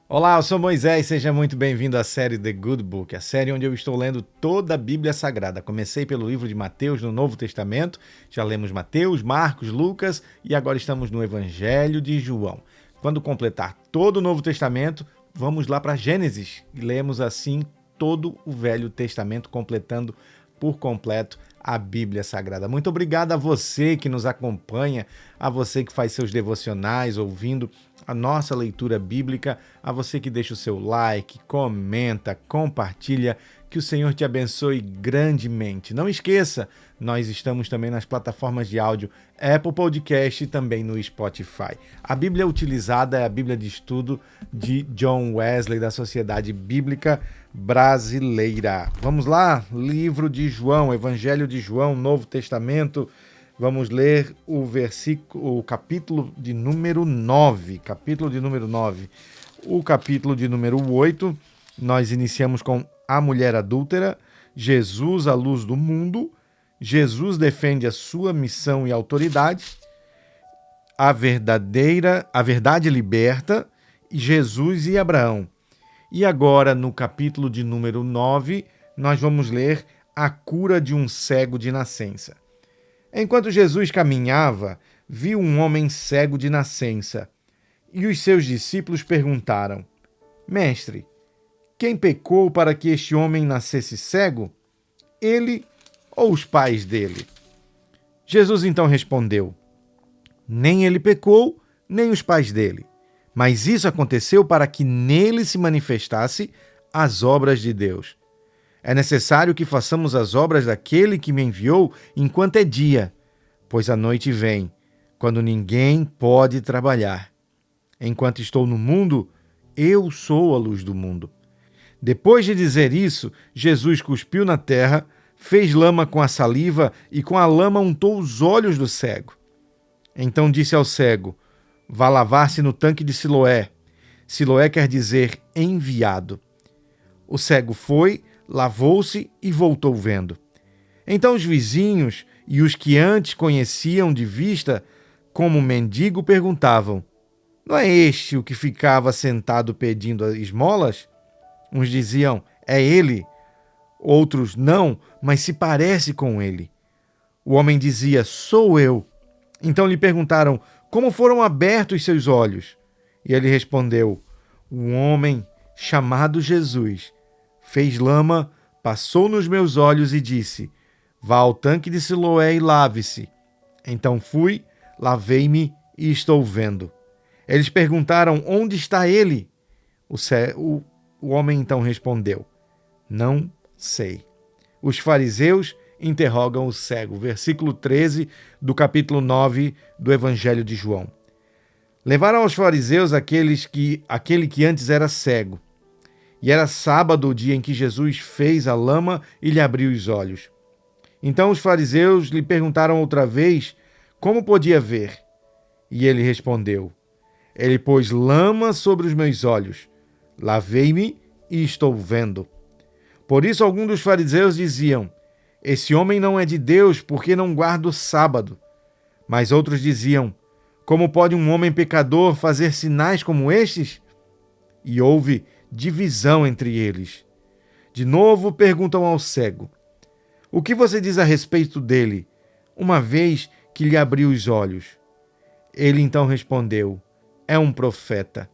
Olá, eu sou Moisés, seja muito bem-vindo à série The Good Book, a série onde eu estou lendo toda a Bíblia Sagrada. Comecei pelo livro de Mateus no Novo Testamento, já lemos Mateus, Marcos, Lucas e agora estamos no Evangelho de João. Quando completar todo o Novo Testamento, vamos lá para Gênesis e lemos assim todo o Velho Testamento, completando por completo a Bíblia Sagrada. Muito obrigado a você que nos acompanha, a você que faz seus devocionais, ouvindo a nossa leitura bíblica, a você que deixa o seu like, comenta, compartilha, que o Senhor te abençoe grandemente. Não esqueça, nós estamos também nas plataformas de áudio Apple Podcast e também no Spotify. A Bíblia utilizada é a Bíblia de Estudo de John Wesley, da Sociedade Bíblica Brasileira. Vamos lá, livro de João, Evangelho de João, Novo Testamento. Vamos ler o capítulo de número 9. O capítulo de número 8, nós iniciamos com a mulher adúltera, Jesus, a luz do mundo. Jesus defende a sua missão e autoridade, a verdade liberta, Jesus e Abraão. E agora, no capítulo de número 9, nós vamos ler a cura de um cego de nascença. Enquanto Jesus caminhava, viu um homem cego de nascença, e os seus discípulos perguntaram: Mestre, quem pecou para que este homem nascesse cego? Ele ou os pais dele? Jesus então respondeu: Nem ele pecou, nem os pais dele. Mas isso aconteceu para que nele se manifestasse as obras de Deus. É necessário que façamos as obras daquele que me enviou enquanto é dia, pois a noite vem, quando ninguém pode trabalhar. Enquanto estou no mundo, eu sou a luz do mundo. Depois de dizer isso, Jesus cuspiu na terra, fez lama com a saliva e com a lama untou os olhos do cego. Então disse ao cego: Vá lavar-se no tanque de Siloé. Siloé quer dizer enviado. O cego foi, lavou-se e voltou vendo. Então os vizinhos e os que antes conheciam de vista como mendigo perguntavam: Não é este o que ficava sentado pedindo esmolas? Uns diziam: É ele. Outros: Não, mas se parece com ele. O homem dizia: Sou eu. Então lhe perguntaram: Como foram abertos seus olhos? E ele respondeu: Um homem chamado Jesus fez lama, passou nos meus olhos e disse: Vá ao tanque de Siloé e lave-se. Então fui, lavei-me e estou vendo. Eles perguntaram: Onde está ele? O homem então respondeu: Não sei. Os fariseus interrogam o cego. Versículo 13 do capítulo 9 do Evangelho de João. Levaram aos fariseus aquele que antes era cego. E era sábado o dia em que Jesus fez a lama e lhe abriu os olhos. Então os fariseus lhe perguntaram outra vez como podia ver. E ele respondeu: Ele pôs lama sobre os meus olhos. Lavei-me e estou vendo. Por isso alguns dos fariseus diziam: Esse homem não é de Deus, porque não guarda o sábado. Mas outros diziam: Como pode um homem pecador fazer sinais como estes? E houve divisão entre eles. De novo perguntam ao cego: O que você diz a respeito dele, uma vez que lhe abriu os olhos? Ele então respondeu: É um profeta.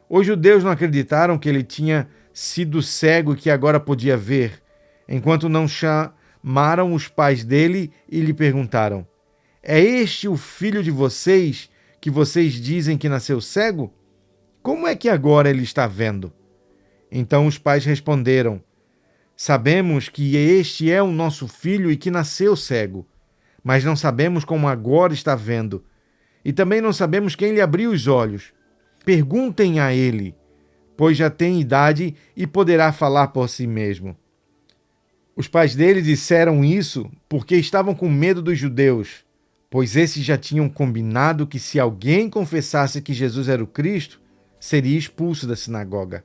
Os judeus não acreditaram que ele tinha sido cego e que agora podia ver, enquanto não chamaram os pais dele e lhe perguntaram: É este o filho de vocês que vocês dizem que nasceu cego? Como é que agora ele está vendo? Então os pais responderam: Sabemos que este é o nosso filho e que nasceu cego, mas não sabemos como agora está vendo. E também não sabemos quem lhe abriu os olhos. Perguntem a ele, pois já tem idade e poderá falar por si mesmo. Os pais dele disseram isso porque estavam com medo dos judeus, pois esses já tinham combinado que se alguém confessasse que Jesus era o Cristo, seria expulso da sinagoga.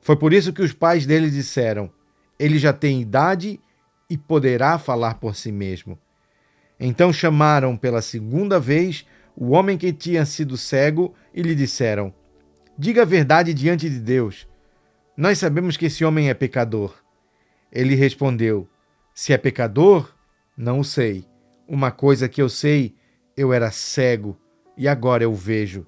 Foi por isso que os pais dele disseram: Ele já tem idade e poderá falar por si mesmo. Então chamaram pela segunda vez o homem que tinha sido cego e lhe disseram: Diga a verdade diante de Deus. Nós sabemos que esse homem é pecador. Ele respondeu: se é pecador, não o sei. Uma coisa que eu sei, eu era cego e agora eu vejo.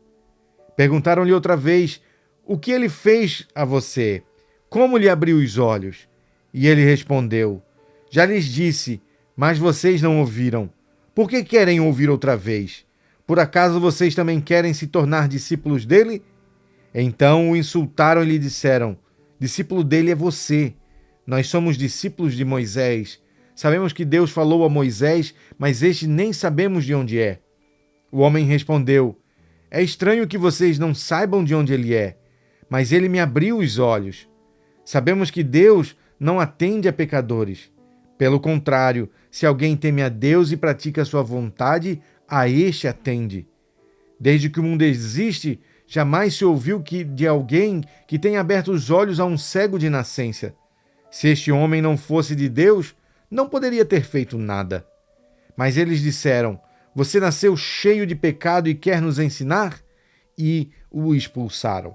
Perguntaram-lhe outra vez: o que ele fez a você? Como lhe abriu os olhos? E ele respondeu: já lhes disse, mas vocês não ouviram. Por que querem ouvir outra vez? Por acaso vocês também querem se tornar discípulos dele? Então o insultaram e lhe disseram: discípulo dele é você. Nós somos discípulos de Moisés. Sabemos que Deus falou a Moisés, mas este nem sabemos de onde é. O homem respondeu: é estranho que vocês não saibam de onde ele é, mas ele me abriu os olhos. Sabemos que Deus não atende a pecadores. Pelo contrário, se alguém teme a Deus e pratica a sua vontade, a este atende. Desde que o mundo existe, jamais se ouviu de alguém que tenha aberto os olhos a um cego de nascença. Se este homem não fosse de Deus, não poderia ter feito nada. Mas eles disseram: você nasceu cheio de pecado e quer nos ensinar? E o expulsaram.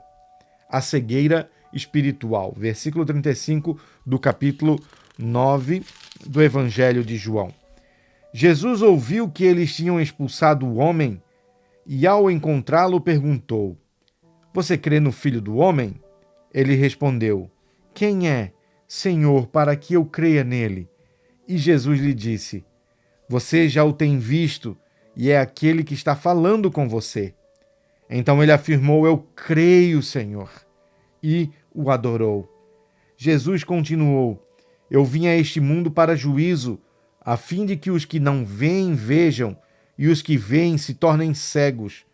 A cegueira espiritual. Versículo 35 do capítulo 9 do Evangelho de João. Jesus ouviu que eles tinham expulsado o homem e, ao encontrá-lo, perguntou: você crê no Filho do Homem? Ele respondeu: quem é, Senhor, para que eu creia nele? E Jesus lhe disse: você já o tem visto e é aquele que está falando com você. Então ele afirmou: eu creio, Senhor, e o adorou. Jesus continuou: eu vim a este mundo para juízo, a fim de que os que não veem vejam e os que veem se tornem cegos.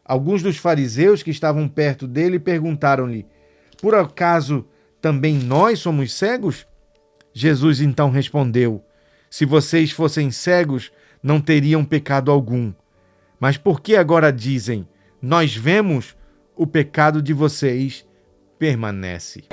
Alguns dos fariseus que estavam perto dele perguntaram-lhe: por acaso também nós somos cegos? Jesus então respondeu: se vocês fossem cegos, não teriam pecado algum. Mas por que agora dizem: nós vemos? O pecado de vocês permanece.